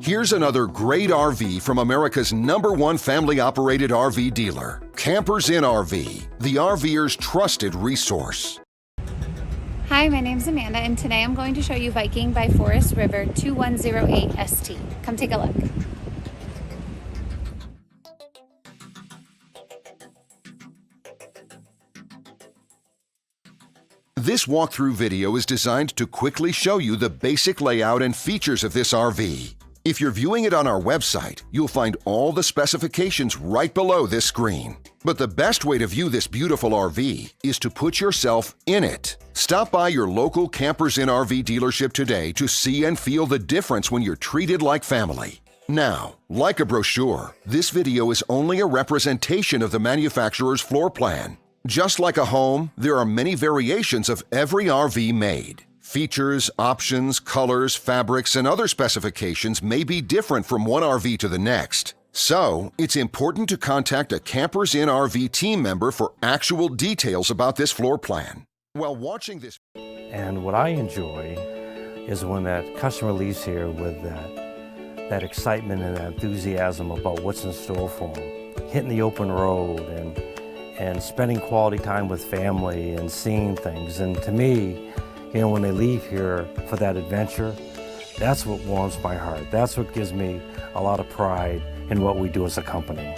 Here's another great RV from America's #1 family-operated RV dealer, Campers Inn RV, the RVer's trusted resource. Hi, my name's Amanda, and today I'm going to show you Viking by Forest River 2108ST. Come take a look. This walkthrough video is designed to quickly show you the basic layout and features of this RV. If you're viewing it on our website, you'll find all the specifications right below this screen. But the best way to view this beautiful RV is to put yourself in it. Stop by your local Campers Inn RV dealership today to see and feel the difference when you're treated like family. Now, like a brochure, this video is only a representation of the manufacturer's floor plan. Just like a home, there are many variations of every RV made. Features, options, colors, fabrics, and other specifications may be different from one RV to the next. So, it's important to contact a Campers Inn RV team member for actual details about this floor plan. While watching this... And what I enjoy is when that customer leaves here with that excitement and that enthusiasm about what's in store for them. Hitting the open road and spending quality time with family and seeing things. And to me, you know, when they leave here for that adventure, that's what warms my heart. That's what gives me a lot of pride in what we do as a company.